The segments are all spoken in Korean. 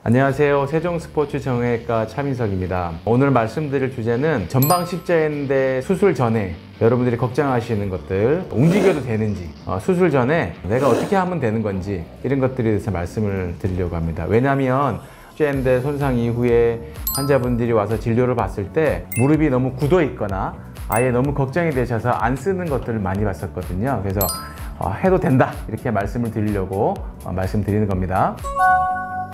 안녕하세요. 세종스포츠 정형외과 차민석입니다. 오늘 말씀드릴 주제는 전방 십자인대 수술 전에 여러분들이 걱정하시는 것들, 움직여도 되는지, 수술 전에 내가 어떻게 하면 되는 건지, 이런 것들에 대해서 말씀을 드리려고 합니다. 왜냐하면 십자인대 손상 이후에 환자분들이 와서 진료를 봤을 때 무릎이 너무 굳어 있거나 아예 너무 걱정이 되셔서 안 쓰는 것들을 많이 봤었거든요. 그래서 해도 된다, 이렇게 말씀을 드리려고 말씀드리는 겁니다.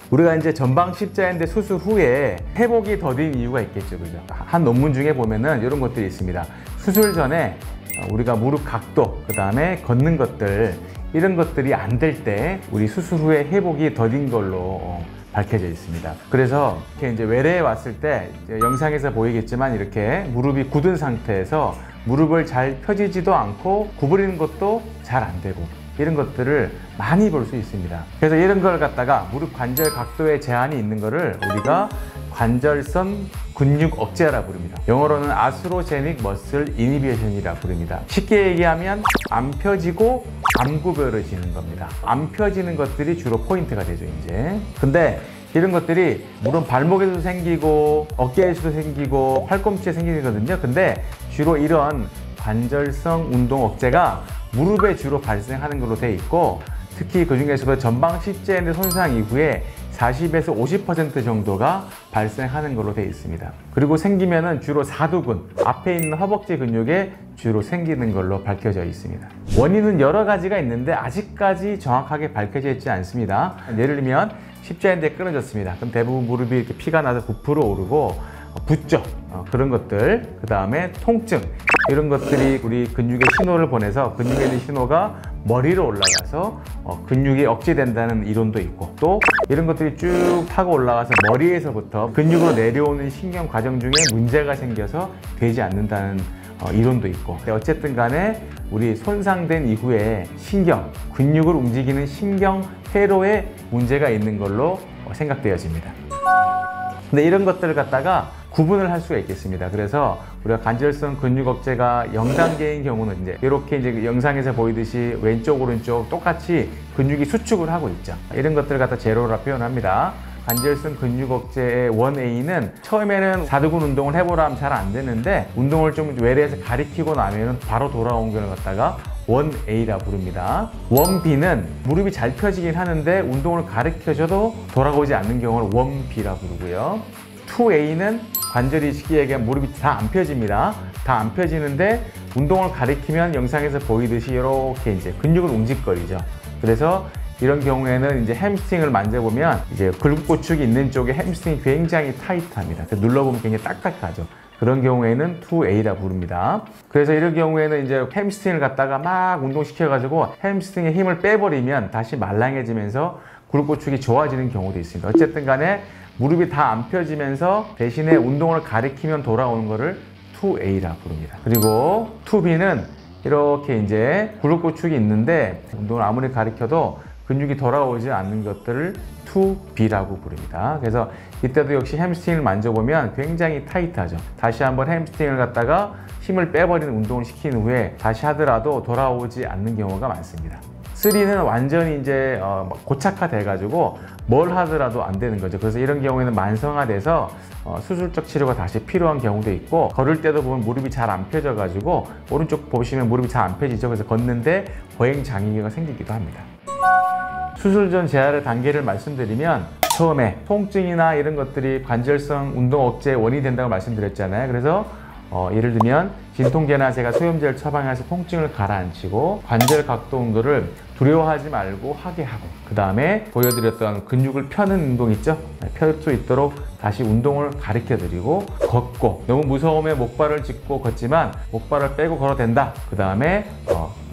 우리가 이제 전방 십자인대 수술 후에 회복이 더딘 이유가 있겠죠, 그죠? 한 논문 중에 보면은 이런 것들이 있습니다. 수술 전에 우리가 무릎 각도, 그 다음에 걷는 것들, 이런 것들이 안 될 때 우리 수술 후에 회복이 더딘 걸로 밝혀져 있습니다. 그래서 이렇게 이제 외래에 왔을 때 영상에서 보이겠지만 이렇게 무릎이 굳은 상태에서 무릎을 잘 펴지지도 않고 구부리는 것도 잘 안 되고, 이런 것들을 많이 볼 수 있습니다. 그래서 이런 걸 갖다가 무릎 관절 각도에 제한이 있는 거를 우리가 관절선 근육 억제라 부릅니다. 영어로는 아스로제닉 머슬 이니비션이라 부릅니다. 쉽게 얘기하면 안 펴지고 안 구부러지는 겁니다. 안 펴지는 것들이 주로 포인트가 되죠, 이제. 근데 이런 것들이 물론 발목에도 생기고 어깨에서도 생기고 팔꿈치에 생기거든요. 근데 주로 이런 관절성 운동 억제가 무릎에 주로 발생하는 걸로 돼 있고, 특히 그 중에서도 전방 십자인대 손상 이후에 40에서 50% 정도가 발생하는 걸로 돼 있습니다. 그리고 생기면은 주로 사두근, 앞에 있는 허벅지 근육에 주로 생기는 걸로 밝혀져 있습니다. 원인은 여러 가지가 있는데 아직까지 정확하게 밝혀져 있지 않습니다. 예를 들면 십자인대 끊어졌습니다. 그럼 대부분 무릎이 이렇게 피가 나서 부풀어 오르고 붓죠. 그런 것들, 그 다음에 통증, 이런 것들이 우리 근육에 신호를 보내서 근육에 있는 신호가 머리로 올라가서 근육이 억제된다는 이론도 있고, 또 이런 것들이 쭉 타고 올라가서 머리에서부터 근육으로 내려오는 신경 과정 중에 문제가 생겨서 되지 않는다는 이론도 있고, 어쨌든 간에 우리 손상된 이후에 신경, 근육을 움직이는 신경 회로에 문제가 있는 걸로 생각되어집니다. 근데 이런 것들을 갖다가 구분을 할 수가 있겠습니다. 그래서 우리가 관절성 근육 억제가 0단계인 경우는 이렇게 이제 영상에서 보이듯이 왼쪽 오른쪽 똑같이 근육이 수축을 하고 있죠. 이런 것들을 갖다 제로라 표현합니다. 관절성 근육 억제의 1A는 처음에는 사두근 운동을 해보라 하면 잘 안 되는데, 운동을 좀 외래에서 가리키고 나면은 바로 돌아온 걸 갖다가 1A라 부릅니다. 1B는 무릎이 잘 펴지긴 하는데 운동을 가르쳐줘도 돌아오지 않는 경우를 1B라 부르고요. 2A는 관절이 쉽게 얘기하면 무릎이 다 안 펴집니다. 다 안 펴지는데 운동을 가리키면 영상에서 보이듯이 이렇게 이제 근육을 움직거리죠. 그래서 이런 경우에는 이제 햄스트링을 만져보면 이제 굴곡구축이 있는 쪽에 햄스트링이 굉장히 타이트합니다. 눌러보면 굉장히 딱딱하죠. 그런 경우에는 2A라 부릅니다. 그래서 이런 경우에는 이제 햄스트링을 갖다가 막 운동시켜가지고 햄스트링의 힘을 빼버리면 다시 말랑해지면서 굴곡구축이 좋아지는 경우도 있습니다. 어쨌든 간에 무릎이 다 안 펴지면서 대신에 운동을 가리키면 돌아오는 거를 2A라 부릅니다. 그리고 2B는 이렇게 이제 굴곡구축이 있는데 운동을 아무리 가리켜도 근육이 돌아오지 않는 것들을 2B라고 부릅니다. 그래서 이때도 역시 햄스트링을 만져보면 굉장히 타이트하죠. 다시 한번 햄스트링을 갖다가 힘을 빼버리는 운동을 시킨 후에 다시 하더라도 돌아오지 않는 경우가 많습니다. 3는 완전히 이제 고착화돼 가지고 뭘 하더라도 안 되는 거죠. 그래서 이런 경우에는 만성화돼서 수술적 치료가 다시 필요한 경우도 있고, 걸을 때도 보면 무릎이 잘 안 펴져 가지고 오른쪽 보시면 무릎이 잘 안 펴지죠. 그래서 걷는데 보행 장애가 생기기도 합니다. 수술 전 재활의 단계를 말씀드리면, 처음에 통증이나 이런 것들이 관절성 운동 억제의 원인이 된다고 말씀드렸잖아요. 그래서 예를 들면 진통제나 제가 소염제를 처방해서 통증을 가라앉히고 관절 각도 운동을 두려워하지 말고 하게 하고, 그 다음에 보여드렸던 근육을 펴는 운동 있죠? 펼 수 있도록 다시 운동을 가르쳐 드리고, 걷고, 너무 무서우면 목발을 짚고 걷지만 목발을 빼고 걸어도 된다. 그 다음에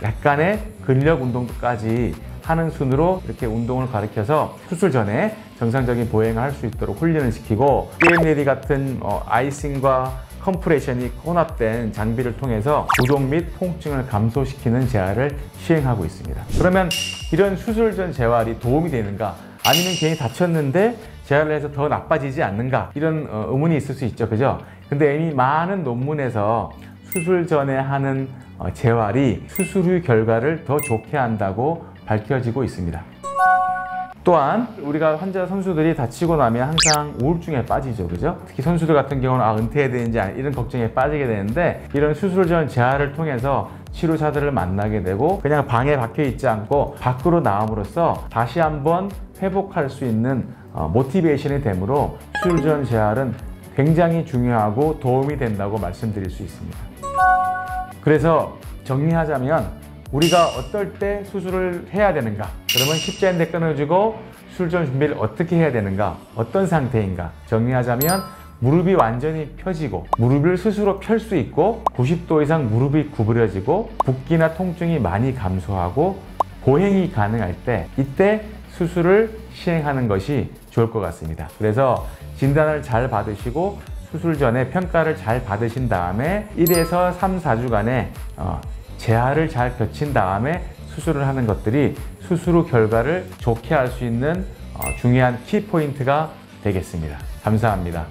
약간의 근력 운동까지 하는 순으로 이렇게 운동을 가르쳐서 수술 전에 정상적인 보행을 할 수 있도록 훈련을 시키고, 게임레디 같은 아이싱과 컴프레션이 혼합된 장비를 통해서 부종 및 통증을 감소시키는 재활을 시행하고 있습니다. 그러면 이런 수술 전 재활이 도움이 되는가? 아니면 괜히 다쳤는데 재활을 해서 더 나빠지지 않는가? 이런 의문이 있을 수 있죠, 그죠? 근데 이미 많은 논문에서 수술 전에 하는 재활이 수술 후 결과를 더 좋게 한다고 밝혀지고 있습니다. 또한 우리가 환자 선수들이 다치고 나면 항상 우울증에 빠지죠, 그죠? 특히 선수들 같은 경우는 은퇴해야 되는지 이런 걱정에 빠지게 되는데, 이런 수술 전 재활을 통해서 치료사들을 만나게 되고 그냥 방에 박혀 있지 않고 밖으로 나옴으로써 다시 한번 회복할 수 있는 모티베이션이 되므로 수술 전 재활은 굉장히 중요하고 도움이 된다고 말씀드릴 수 있습니다. 그래서 정리하자면 우리가 어떨 때 수술을 해야 되는가, 그러면 십자인대 끊어주고 수술 전 준비를 어떻게 해야 되는가, 어떤 상태인가 정리하자면, 무릎이 완전히 펴지고 무릎을 스스로 펼 수 있고 90도 이상 무릎이 구부려지고 붓기나 통증이 많이 감소하고 보행이 가능할 때, 이때 수술을 시행하는 것이 좋을 것 같습니다. 그래서 진단을 잘 받으시고 수술 전에 평가를 잘 받으신 다음에 1에서 3, 4주간의 재활을 잘 거친 다음에 수술을 하는 것들이 수술 후 결과를 좋게 할 수 있는 중요한 키포인트가 되겠습니다. 감사합니다.